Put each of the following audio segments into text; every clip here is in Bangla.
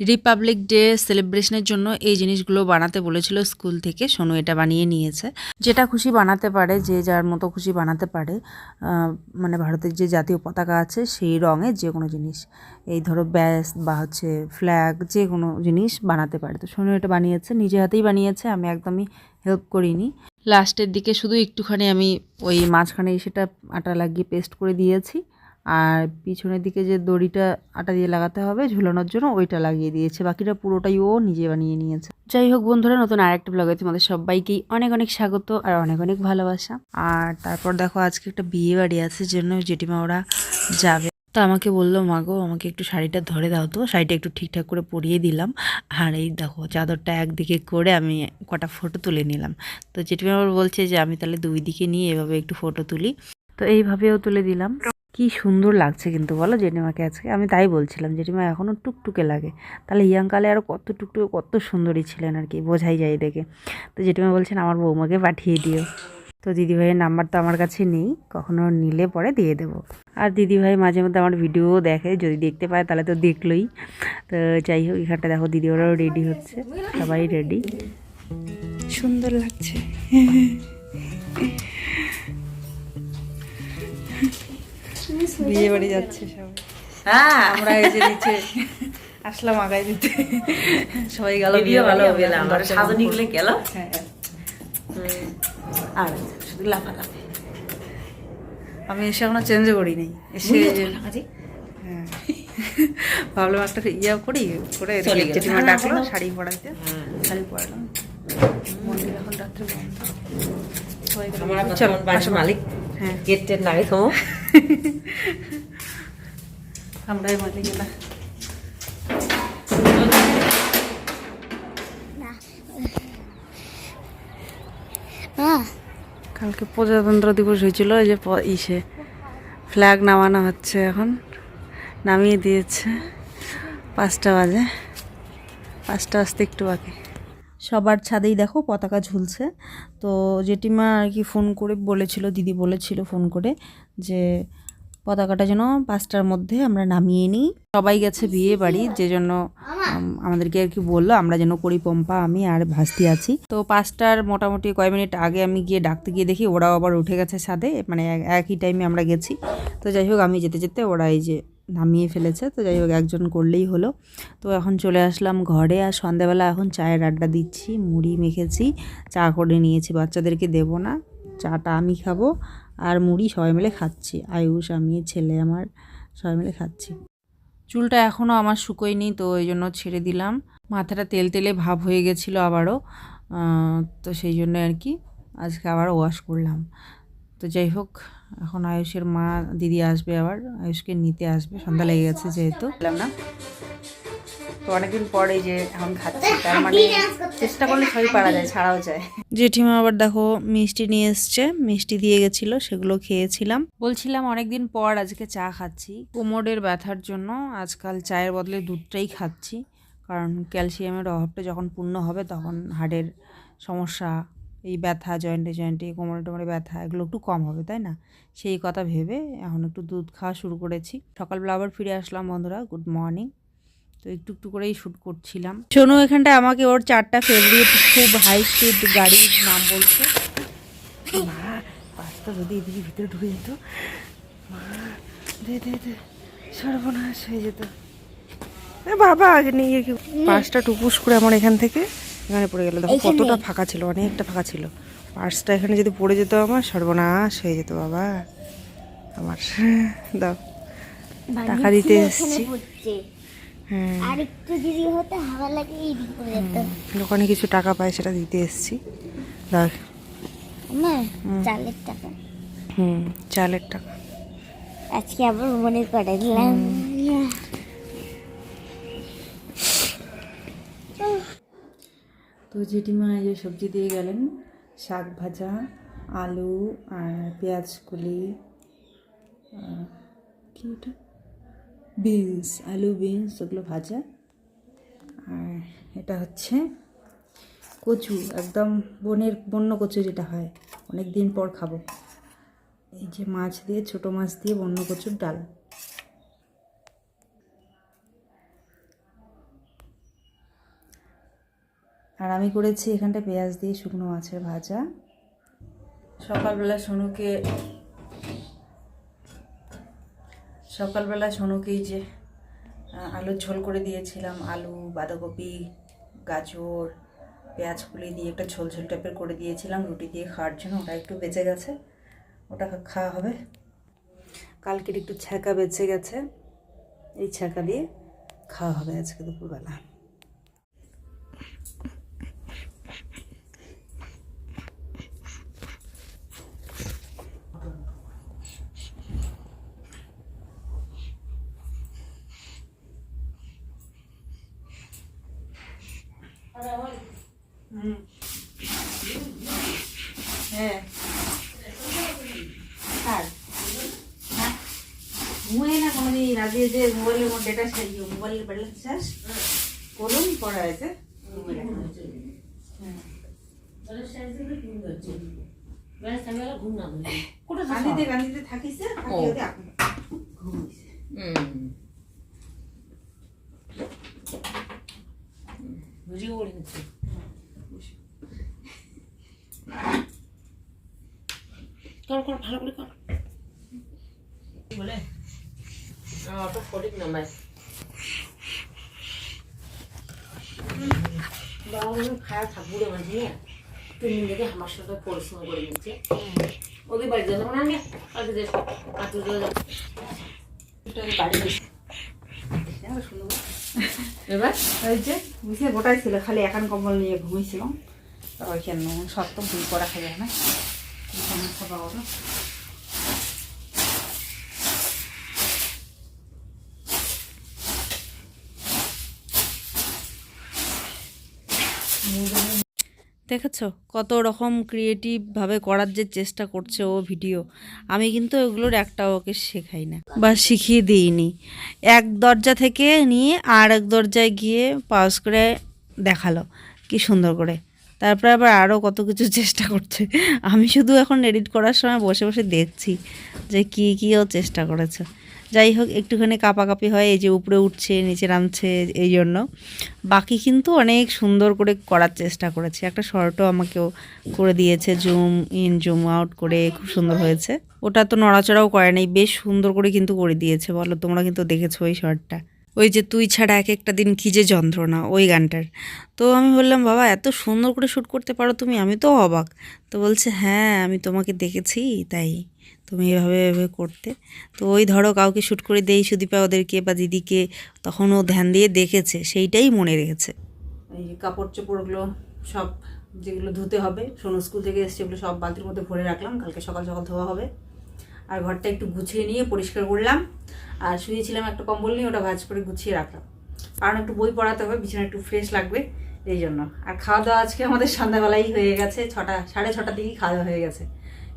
রিপাবলিক ডে সেলিব্রেশনের জন্য এই জিনিসগুলো বানাতে বলেছিল স্কুল থেকে। সোনু এটা বানিয়ে নিয়েছে। যেটা খুশি বানাতে পারে, যে যার মতো খুশি বানাতে পারে। মানে ভারতের যে জাতীয় পতাকা আছে সেই রঙের যে কোনো জিনিস, এই ধরো ব্যাস বা হচ্ছে ফ্ল্যাগ, যে কোনো জিনিস বানাতে পারে। তো সোনু এটা বানিয়েছে, নিজে হাতেই বানিয়েছে, আমি একদমই হেল্প করিনি। লাস্টের দিকে শুধু একটুখানি আমি ওই মাঝখানে সেটা আটা লাগিয়ে পেস্ট করে দিয়েছি, আর পিছনের দিকে যে দড়িটা আটা দিয়ে লাগাতে হবে ঝুলানোর জন্য ওইটা লাগিয়ে দিয়েছে। বাকিটা পুরোটাই ও নিজে বানিয়ে নিয়েছে। যাই হোক বন্ধুরা, নতুন আরেকটা ব্লগে তোমাদের সবাইকেই অনেক অনেক স্বাগত আর অনেক অনেক ভালোবাসা। আর তারপর দেখো আজকে একটা বিয়ে বাড়ি আছে, জন্য জেঠিমা ওরা যাবে। তো আমাকে বললো, মাগো আমাকে একটু শাড়িটা ধরে দাও। তো শাড়িটা একটু ঠিকঠাক করে পরিয়ে দিলাম। আর এই দেখো চাদরটা একদিকে করে আমি কটা ফটো তুলে নিলাম। তো জেঠিমা আবার বলছে যে আমি তাহলে দুই দিকে নিয়ে এভাবে একটু ফটো তুলি। তো এইভাবেও তুলে দিলাম। কি সুন্দর লাগছে কিন্তু বলো জেঠিমাকে আজকে। আমি তাই বলছিলাম জেঠিমা এখনও টুকটুকে লাগে, তাহলে ইয়াংকালে আরও কত টুকটুকে কত সুন্দরী ছিলেন আর কি, বোঝাই যায় দেখে। তো জেঠিমা বলছেন আমার বৌমাকে পাঠিয়ে দিও। তো দিদিভাইয়ের নাম্বার তো আমার কাছে নেই, কখনো নিলে পরে দিয়ে দেবো। আর দিদিভাই মাঝে মধ্যে আমার ভিডিও দেখে, যদি দেখতে পায় তাহলে তো দেখলোই। তো যাই হোক, এখানটা দেখো দিদি ওরাও রেডি হচ্ছে, সবাই রেডি, সুন্দর লাগছে। বিয়ে বাড়ি যাচ্ছে সবাই। হ্যাঁ, আমরা এই যে নিচে আসলাম আগায় দিতে, সবাই গেল বিয়ে ভালো হবে। আমরা সাজনি গুলো গেল। হ্যাঁ, আর শুধু লাফালাফি। আমি এসে এখনো চেঞ্জও করি নাই, এসে হ্যাঁ ভাবলাম একটা ইয়া করি, করে জেঠিমা ডাকলো শাড়ি পরাইতে, শাড়ি পরালাম। মন্দির এখন রাত্রে বন্ধ। চলো মালিক, হ্যাঁ গেট টেট লাগে তো আমরাই মালিক না। কালকে প্রজাতন্ত্র দিবস হয়েছিল, এই যে ইসে ফ্ল্যাগ নামানো হচ্ছে, এখন নামিয়ে দিয়েছে। 5টা বাজে, 5টা আসতে একটু বাকি। সবার ছাদেই দেখো পতাকা ঝুলছে। তো জেঠিমা আর কি ফোন করে বলেছিল, দিদি বলেছিল ফোন করে যে পতাকাটা যেন 5টার মধ্যে আমরা নামিয়ে নিই। সবাই গেছে বিয়ে বাড়ি, যে জন্য আমাদেরকে আর কি বললো আমরা যেন করি। পম্পা, আমি আর ভাস্তি আছি। তো 5টার মোটামুটি কয়েক মিনিট আগে আমি গিয়ে ডাকতে গিয়ে দেখি ওরাও আবার উঠে গেছে ছাদে, মানে একই টাইমে আমরা গেছি। তো যাই হোক, আমি যেতে যেতে ওরা এই যে নামিয়ে ফেলেছে। তো যাই হোক, একজন করলেই হলো। তো এখন চলে আসলাম ঘরে, আর সন্ধ্যাবেলা এখন চায়ের আড্ডা দিচ্ছি। মুড়ি মেখেছি, চা করে নিয়েছি, বাচ্চাদেরকে দেবো না, চাটা আমি খাবো, আর মুড়ি সবাই মিলে খাচ্ছি। আয়ুষ, আমি, ছেলে আমার সবাই মিলে খাচ্ছি। চুলটা এখনও আমার শুকোয়নি, তো এই জন্য ছেড়ে দিলাম। মাথাটা তেল তেলে ভাব হয়ে গেছিলো আবারও, তো সেই জন্য আর কি আজকে আবার ওয়াশ করলাম। তো যাই হোক, এখন আয়ুষের মা দিদি আসবে, আবার আয়ুষকে নিতে আসবে, সন্ধ্যা লেগে গেছে যেহেতু। না তো অনেকদিন পরে যে এখন খাচ্ছি, তার মানে চেষ্টা করলে সবই পারা যায়, ছাড়াও যায়। জেঠিমা আবার দেখো মিষ্টি নিয়ে এসছে, মিষ্টি দিয়ে গেছিলো, সেগুলো খেয়েছিলাম। বলছিলাম অনেকদিন পর আজকে চা খাচ্ছি। কোমরের ব্যথার জন্য আজকাল চায়ের বদলে দুধটাই খাচ্ছি, কারণ ক্যালসিয়ামের অভাবটা যখন পূর্ণ হবে তখন হাড়ের সমস্যা, এই ব্যথা, জয়েন্টে জয়েন্টে, কোমরে টোমরে ব্যথা, এগুলো একটু কম হবে, তাই না? সেই কথা ভেবে এখন একটু দুধ খাওয়া শুরু করেছি। সকালবেলা আবার ফিরে আসলাম বন্ধুরা, গুড মর্নিং। তো একটু একটু করেই শ্যুট করছিলাম। শোনো, এখানটায় আমাকে ওর 4টা ফেভারিট খুব হাই স্পিড গাড়ির নাম বলছে। মা, পাঁচটা যদি এদিকে ভিতরে ঢুকে যেত, মা দে দে দে, সর্বনাশ হয়ে যেত। বাবা আগে নিয়ে গিয়ে 5টা টুপুস করে আমার এখান থেকে এখানে পড়ে গেল। দেখো কতটা ফাঁকা ছিল, অনেকটা ফাঁকা ছিল। পার্সটা এখানে যদি পড়ে যেত আমার সর্বনাশ হয়ে যেত বাবা আমার। দাও, টাকা দিতে এসেছি। আর একটু যদি হতে হাওয়া লাগে এইদিকে পড়ে যেত। দোকানে কিছু টাকা পায়, সেটা দিতে এসেছি। দেখ চালের টাকা, চালের টাকা আজকে আবার মনে করে দিলাম। তো জেঠিমা এই যে সবজি দিয়ে গেলেন, শাক ভাজা, আলু আর পেঁয়াজ কলি, কি ওটা, বিনস, আলু বিনস, ওগুলো ভাজা। আর এটা হচ্ছে কচু, একদম বন্য কচু যেটা হয়, অনেক দিন পর খাবো। এই যে মাছ দিয়ে, ছোট মাছ দিয়ে বন্য কচুর ডাল। আর আমি করেছি এখানটা পেঁয়াজ দিয়ে শুকনো মাছের ভাজা। সকালবেলা সোনুকেই যে আলুর ঝোল করে দিয়েছিলাম, আলু, বাঁধাকপি, গাজর, পেঁয়াজ কুলি দিয়ে একটা ঝোল ঝোল টাইপের করে দিয়েছিলাম রুটি দিয়ে খাওয়ার জন্য। ওটা একটু বেঁচে গেছে, ওটা খাওয়া হবে। কালকের একটু ছ্যাঁকা বেঁচে গেছে, এই ছ্যাঁকা দিয়ে খাওয়া হবে আজকে দুপুরবেলা। হ্যাঁ আর ঘুমাই না কোনোদিন রাতে যে মোবাইলের মধ্যে ডেটা শেষ, মোবাইলের ব্যালেন্স শেষ করুন পড়া আছে। কান্দিতে কান্দিতে থাকিস ঘুমিয়েছে। ভালো করে কর বলে অত সঠিক নাম্বার খারাপ থাকবো রে মাঝে তুমি দেখে আমার সাথে পরিশ্রম করে নিচ্ছে ওদের বাড়ি যাবো না আমি এবার ওই যে বুঝে গোটাই ছিল, খালি একান কম্বল নিয়ে ঘুমিয়েছিলাম। তা ওইখানে সত্য ভুল করা খাই না সমস্যা পাবো না। দেখেছো কত রকম ক্রিয়েটিভভাবে করার যে চেষ্টা করছে ও ভিডিও। আমি কিন্তু এগুলোর একটাও ওকে শেখাই না বা শিখিয়ে দিইনি। এক দরজা থেকে নিয়ে আর এক দরজায় গিয়ে পাস করে দেখালো কি সুন্দর করে, তারপরে আবার আরও কত কিছু চেষ্টা করছে। আমি শুধু এখন এডিট করার সময় বসে বসে দেখছি যে কী ও চেষ্টা করেছে। যাই হোক, একটুখানি কাঁপাকাঁপি হয়, এই যে উপরে উঠছে নিচে নামছে, এই জন্য। বাকি কিন্তু অনেক সুন্দর করে করার চেষ্টা করেছে। একটা শর্টও আমাকেও করে দিয়েছে, জুম ইন জুম আউট করে, খুব সুন্দর হয়েছে। ওটা তো নড়াচড়াও করে নাই, বেশ সুন্দর করে কিন্তু করে দিয়েছে। বলো, তোমরা কিন্তু দেখেছো ওই শর্টটা, ওই যে তুই ছাড়া এক একটা দিন কী যে যন্ত্রণা, ওই গানটার। তো আমি বললাম, বাবা এত সুন্দর করে শ্যুট করতে পারো তুমি, আমি তো অবাক। তো বলছে, হ্যাঁ আমি তোমাকে দেখেছি তাই তুমি এভাবে করতে। তো ওই ধরো কাউকে শ্যুট করে দেই, সুদীপা ওদেরকে বা দিদিকে, তখন ও ধ্যান দিয়ে দেখেছে, সেইটাই মনে রেখেছে। এই যে কাপড় চোপড়গুলো সব যেগুলো ধুতে হবে, সোনু স্কুল থেকে এসছে, ওগুলো সব বালতির মধ্যে ভরে রাখলাম, কালকে সকাল সকাল ধোয়া হবে। আর ঘরটা একটু গুছিয়ে নিয়ে পরিষ্কার করলাম। আর শুয়েছিলাম একটা কম্বল নিয়ে, ওটা ভাঁজ করে গুছিয়ে রাখলাম, কারণ একটু বই পড়াতে হবে, বিছানা একটু ফ্রেশ লাগবে এই জন্য। আর খাওয়া দাওয়া আজকে আমাদের সন্ধ্যাবেলাই হয়ে গেছে, 6:30 দিকেই খাওয়া দাওয়া হয়ে গেছে।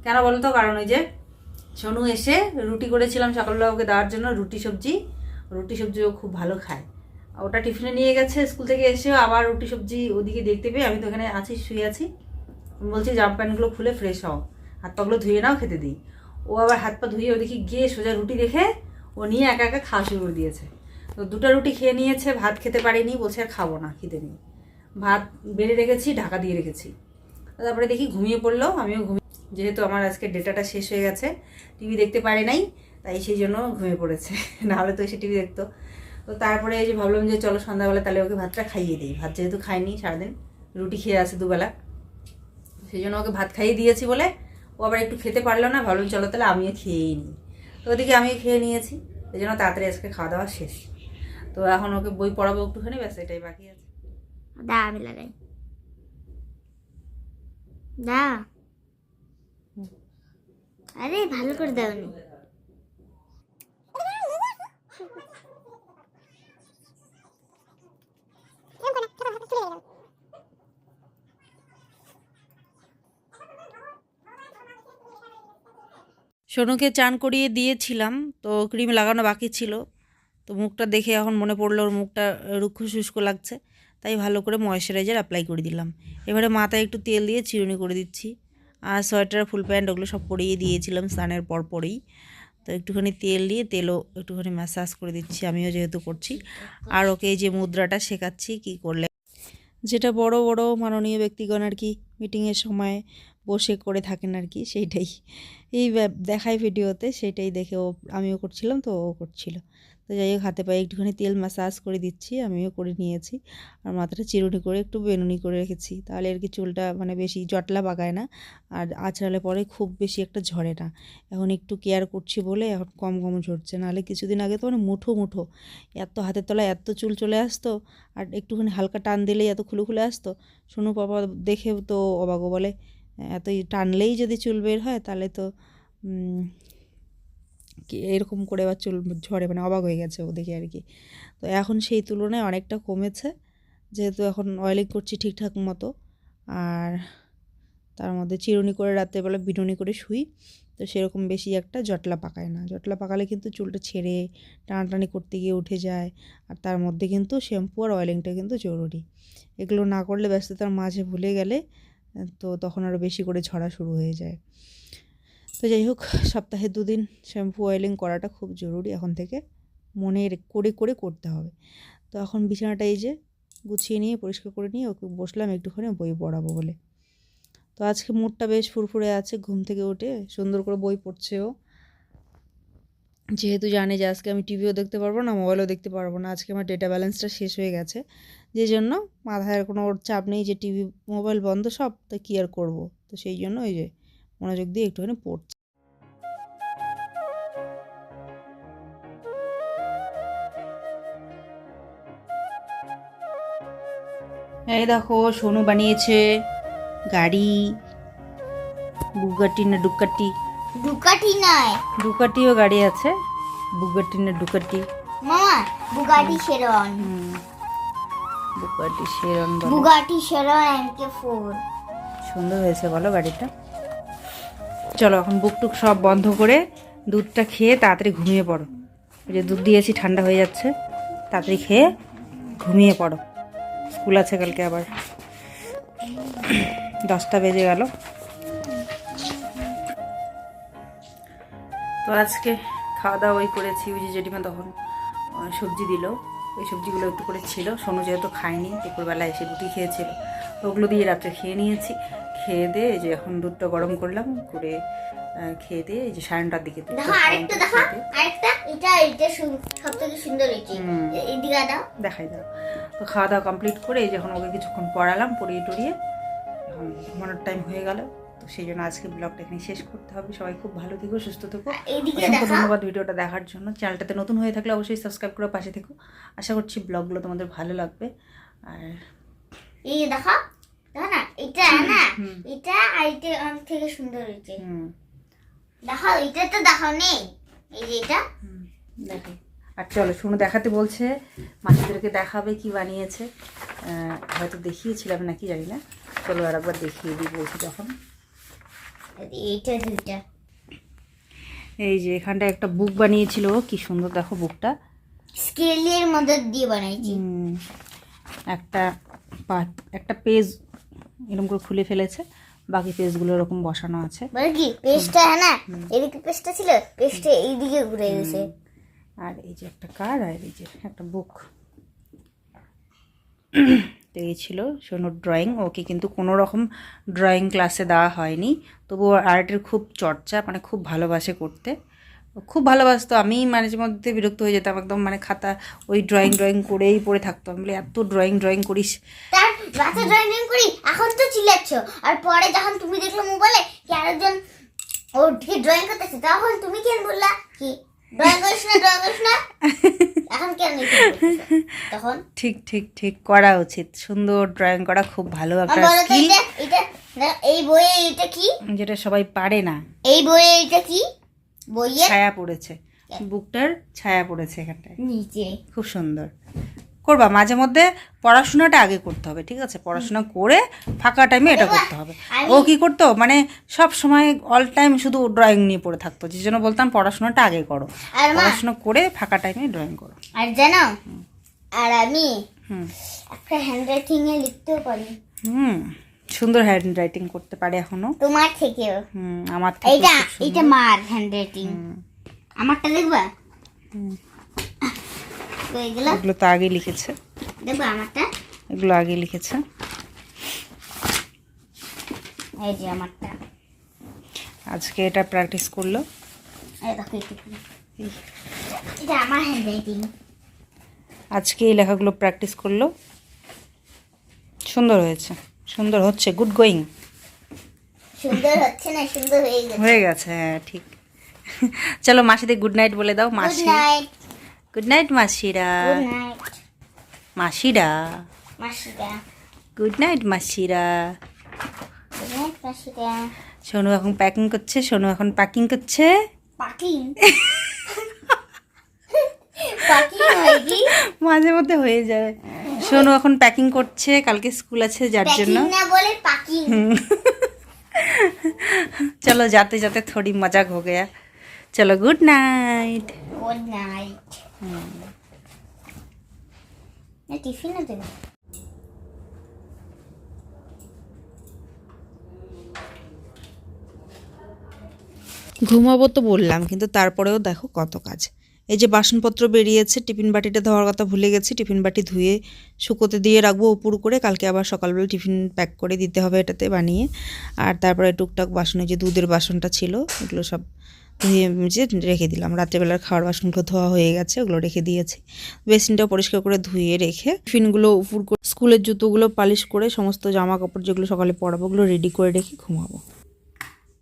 কেন বলো তো, কারণ ওই যে সোনু এসে রুটি করেছিলাম সকালবেলা ওকে দেওয়ার জন্য, রুটি সবজি ও খুব ভালো খায়। ওটা টিফিনে নিয়ে গেছে, স্কুল থেকে এসেও আবার রুটি সবজি ওদিকে দেখতে পেয়ে, আমি তো এখানে আছি, শুয়ে আছি, আমি বলছি জামা প্যান্টগুলো খুলে ফ্রেশ হও, হাত পাগুলো ধুয়ে নাও, খেতে দিই। ও আবার হাত পা ধুয়ে ওদিকে গিয়ে সোজা রুটি দেখে ও নিয়ে একা একা খাওয়া শুরু করে দিয়েছে। তো 2টা রুটি খেয়ে নিয়েছে, ভাত খেতে পারিনি, বলছে আর খাবো না, খিদে নেই। ভাত বেড়ে রেখেছি, ঢাকা দিয়ে রেখেছি। তারপরে দেখি ঘুমিয়ে পড়লো, আমিও যেহেতু আমার আজকে ডেটাটা শেষ হয়ে গেছে, টিভি দেখতে পারে নাই, তাই সেই জন্য ঘুমিয়ে পড়েছে, নাহলে তো এসে টিভি দেখতো। তো তারপরে এই যে ভাবলাম যে চলো সন্ধ্যাবেলা তাহলে ওকে ভাতটা খাইয়ে দিই। ভাত যেহেতু খাইনি সারাদিন, রুটি খেয়ে আছে দুবেলা, সেই জন্য ওকে ভাত খাইয়ে দিয়েছি বলে ও আবার একটু খেতে পারলো না, ভাবলাম চলো তাহলে আমিও খেয়েই নিই। তো ওদিকে আমিও খেয়ে নিয়েছি, এই জন্য তাড়াতাড়ি আজকে খাওয়া দাওয়া শেষ। তো এখন ওকে বই পড়াবো একটুখানি, ব্যাস এটাই বাকি আছে। দা আমি লাগাই দা, আরে ভালো করে দাওনি। সোনুকে চান করিয়ে দিয়েছিলাম, তো ক্রিম লাগানো বাকি ছিল। তো মুখটা দেখে এখন মনে পড়লো ওর মুখটা রুক্ষ শুষ্ক লাগছে, তাই ভালো করে ময়েশ্চারাইজার অ্যাপ্লাই করে দিলাম। এবারে মাথায় একটু তেল দিয়ে চিরুনি করে দিচ্ছি। আর সোয়েটার, ফুল প্যান্ট ওগুলো সব পরিয়ে দিয়েছিলাম স্নানের পরেই। তো একটুখানি তেল দিয়ে তেলও একটুখানি ম্যাসাজ করে দিচ্ছি, আমিও যেহেতু করছি। আর ওকে এই যে মুদ্রাটা শেখাচ্ছি, কি করলে যেটা বড় বড় মাননীয় ব্যক্তিগণ আর কি মিটিংয়ের সময় বসে করে থাকেন আর কি, সেইটাই এই দেখায় ভিডিওতে, সেটাই দেখে আমিও করছিলাম, তো ও করছিল। তো যাই হোক, হাতে পায়ে একটুখানি তেল ম্যাসাজ করে দিচ্ছি, আমিও করে নিয়েছি। আর মাথাটা চিরুনি করে একটু বেনুনি করে রেখেছি, তাহলে আর কি চুলটা মানে বেশি জটলা পাকায় না, আর আঁচড়ালে পরে খুব বেশি একটা ঝরে না। এখন একটু কেয়ার করছি বলে এখন কম কম ঝরছে, নাহলে কিছুদিন আগে তো মানে মুঠো মুঠো এত হাতের তলায় এত চুল চলে আসতো, আর একটুখানি হালকা টান দিলেই এত খুলে খুলে আসতো। সোনু পাপা দেখে তো অবাক, বলে এতই টানলেই যদি চুল বের হয় তাহলে তো কি এরকম করে আবার চুল ঝরে, মানে অবাক হয়ে গেছে ও দেখে আর কি। তো এখন সেই তুলনায় অনেকটা কমেছে, যেহেতু এখন অয়েলিং করছি ঠিকঠাক মতো, আর তার মধ্যে চিরুনি করে রাত্রেবেলা বিনুনি করে শুই, তো সেরকম বেশি একটা জটলা পাকায় না। জটলা পাকালে কিন্তু চুলটা ছেড়ে টানাটানি করতে গিয়ে উঠে যায়, আর তার মধ্যে কিন্তু শ্যাম্পু আর অয়েলিংটা কিন্তু জরুরি। এগুলো না করলে ব্যস্ততার মাঝে ভুলে গেলে তো তখন আরও বেশি করে ঝরা শুরু হয়ে যায়। তো যাই হোক, সপ্তাহে 2 দিন শ্যাম্পু অয়েলিং করাটা খুব জরুরি, এখন থেকে মনে করে করে করতে হবে। তো এখন বিছানাটা এই যে গুছিয়ে নিয়ে পরিষ্কার করে নিয়ে ওকে বসলাম একটুখানি বই পড়াবো বলে। তো আজকে মুডটা বেশ ফুরফুরে আছে, ঘুম থেকে উঠে সুন্দর করে বই পড়ছে ও, যেহেতু জানে যে আজকে আমি টিভিও দেখতে পারবো না, মোবাইলও দেখতে পারবো না, আজকে আমার ডেটা ব্যালেন্সটা শেষ হয়ে গেছে, যে জন্য মাথায় কোনো ওর চাপ নেই যে টিভি মোবাইল বন্ধ সব, তো কী আর করবো। তো সেই জন্য ওই যে মনোযোগ দিয়ে একটুখানি পড়ছে। এই দেখো সোনু বানিয়েছে গাড়ি, বুগাটি না ডুকাটি, ডুকাটি নয়, ডুকাটিও গাড়ি আছে, বুগাটি না ডুকাটি, মামা বুগাটি শেরন, বুগাটি শেরন বলে। বুগাটি শেরন MK4 সুন্দর হয়েছে বলো গাড়িটা। চলো এখন বুক টুক সব বন্ধ করে দুধটা খেয়ে তাড়াতাড়ি ঘুমিয়ে পড়ো। ওই যে দুধ দিয়েছি ঠান্ডা হয়ে যাচ্ছে, তাড়াতাড়ি খেয়ে ঘুমিয়ে পড়ো, স্কুল আছে কালকে আবার। 10টা বেজে গেল। তো আজকে খাওয়া দাওয়া ওই করেছি, ওই যে জেঠিমা তখন সবজি দিল, ওই সবজিগুলো একটু করে ছিল, সোনু যেহেতু খায়নি, দুপুরবেলা এসে রুটি খেয়েছিল, তো ওগুলো দিয়ে রাত্রে খেয়ে নিয়েছি। খেয়ে দিয়ে এই যে এখন দুধটা গরম করলাম, করে খেয়ে দিয়ে এই যে 9:30টার দিকে দেখো আরেকটা, দেখো আরেকটা, এটা সবথেকে সুন্দর হয়েছে, এইদিকে দাও, দেখাই দাও। তো খাওয়া দাওয়া কমপ্লিট করে এই যখন ওকে কিছুক্ষণ পড়ালাম, পড়িয়ে টড়িয়ে এখন ঘুমানোর টাইম হয়ে গেল। তো সেই জন্য আজকে ব্লগটা এখানে শেষ করতে হবে। সবাই খুব ভালো থেকো, সুস্থ থেকো। অসংখ্য ধন্যবাদ ভিডিওটা দেখার জন্য। চ্যানেলটাতে নতুন হয়ে থাকলে অবশ্যই সাবস্ক্রাইব করে পাশে থেকো। আশা করছি ব্লগগুলো তোমাদের ভালো লাগবে। আর এই দেখো, দেখো না এটা না, এটা আর এটা অনেক থেকে সুন্দর হয়েছে। দেখো এটা তো দেখো নেই, এই যে এটা দেখো। আর চলো, শুনো দেখাতে বলছে, মাসিদেরকে দেখাবে কি বানিয়েছে, হয়তো দেখিয়েছিলাম নাকি জানি না। চলো আর একবার দেখিয়ে দিই বলছি তখন। এইটা দুইটা, এই যে এখানটা একটা বুক বানিয়েছিল, কি সুন্দর দেখো বুকটা, স্কেলের মধ্যে দিয়ে বানাইছি। একটা পেজ এরকম করে খুলে ফেলেছে, বাকি পেজগুলো এরকম বসানো আছে। বলে কি পেজটা না, এদিকে পেজটা ছিল, পেজটা এইদিকে ঘুরে গেছে। আর এই যে একটা কার্ড, আর এই যে একটা বুক। তো এই ছিল সোনুর ড্রয়িং। ওকে কিন্তু কোনো রকম ড্রয়িং ক্লাসে দেওয়া হয়নি, তবুও আর্টের খুব চর্চা, মানে খুব ভালোবাসে করতে, খুব ভালোবাসতো। আমি মাঝে মধ্যে বিরক্ত হয়ে যেতাম একদম, মানে খাতা ওই ড্রয়িং করেই পড়ে থাকতো। আমি বলি এত ড্রয়িং করিস, তার রাতে ড্রয়িং করি, এখন তো চিল্লাচ্ছ, আর পরে যখন তুমি দেখলে মোবাইলে কি আরেকজন ওর ঠিক ড্রয়িং করতেছে, তখন তুমি কেন বললা কি ড্রয়িং করিস না, এখন কেন তখন ঠিক করা উচিত। সুন্দর ড্রয়িং করা খুব ভালো একটা স্কিল। এটা এই বইয়ে এটা কি, যেটা সবাই পারে না। এই বইয়ে এটা কি, বইয়ে ছায়া পড়েছে, বুকটার ছায়া পড়েছে এখানটায় নিচে, খুব সুন্দর। করবা মাঝে মধ্যে, পড়াশোনাটা আগে করতে হবে, ঠিক আছে? পড়াশোনা করে ফাঁকা টাইমে এটা করতে হবে। ও কি করতো, মানে সব সময় অল টাইম শুধু ড্রয়িং নিয়ে পড়ে থাকতো, যে জন্য বলতাম পড়াশোনাটা আগে করো, পড়াশোনা করে ফাঁকা টাইমে ড্রয়িং করো। আর জানো, আর আমি একটা হ্যান্ড রাইটিং এ লিখতেও পারি। সুন্দর হ্যান্ড রাইটিং করতে পারে এখনো, তোমার থেকেও। আমার থেকে এটা মার হ্যান্ড রাইটিং, আমারটা দেখবা, এগুলো তো আগে লিখেছে, দেখবা আমারটা, এগুলো আগে লিখেছে। এই যে আমারটা, আজকে এটা প্র্যাকটিস করলো। এই দেখো এইটুকু, এটা আমার হ্যান্ড রাইটিং। আজকে এই লেখাগুলো প্র্যাকটিস করলো, সুন্দর হয়েছে, সুন্দর হচ্ছে, গুড গোয়িং। সুন্দর হচ্ছে না, সুন্দর হয়ে গেছে। হয়ে গেছে, হ্যাঁ ঠিক। চলো মাসিদের গুড নাইট বলে দাও। গুড মাসি, নাইট। গুড নাইট মাসিরা। গুড নাইট মাসিরা, মাসিরা। গুড নাইট মাসিরা। গুড নাইট মাসিরা। সোনু এখন প্যাকিং করছে, সোনু এখন প্যাকিং করছে। পাকিং পাকিং হয় কি? মাঝে মধ্যে হয়ে যায়। সোনু এখন প্যাকিং করছে, কালকে স্কুল আছে যার জন্য। প্যাকিং না বলে পাকিং। चलो जाते जाते थोड़ी मजाक हो गया। चलो गुड नाइट। Good night. না টিফিনে দেবো। ঘুমাবো তো বললাম, কিন্তু তারপরেও দেখো কত কাজ। এই যে বাসনপত্র বেরিয়েছে, টিফিন বাটিটা ধোয়ার কথা ভুলে গেছি। টিফিন বাটি ধুয়ে শুকোতে দিয়ে রাখবো উপর করে, কালকে আবার সকালবেলা টিফিন প্যাক করে দিতে হবে এটাতে বানিয়ে। আর তারপরে টুকটাক বাসনে যে দুধের বাসনটা ছিল এগুলো সব ধুয়ে মুছে রেখে দিলাম। রাত্রেবেলার খাওয়ার বাসনগুলো ধোয়া হয়ে গেছে, ওগুলো রেখে দিয়েছি। বেসিনটাও পরিষ্কার করে ধুয়ে রেখে টিফিনগুলো উপর করে, স্কুলের জুতোগুলো পালিশ করে, সমস্ত জামা কাপড় যেগুলো সকালে পরাবো ওগুলো রেডি করে রেখে ঘুমাবো।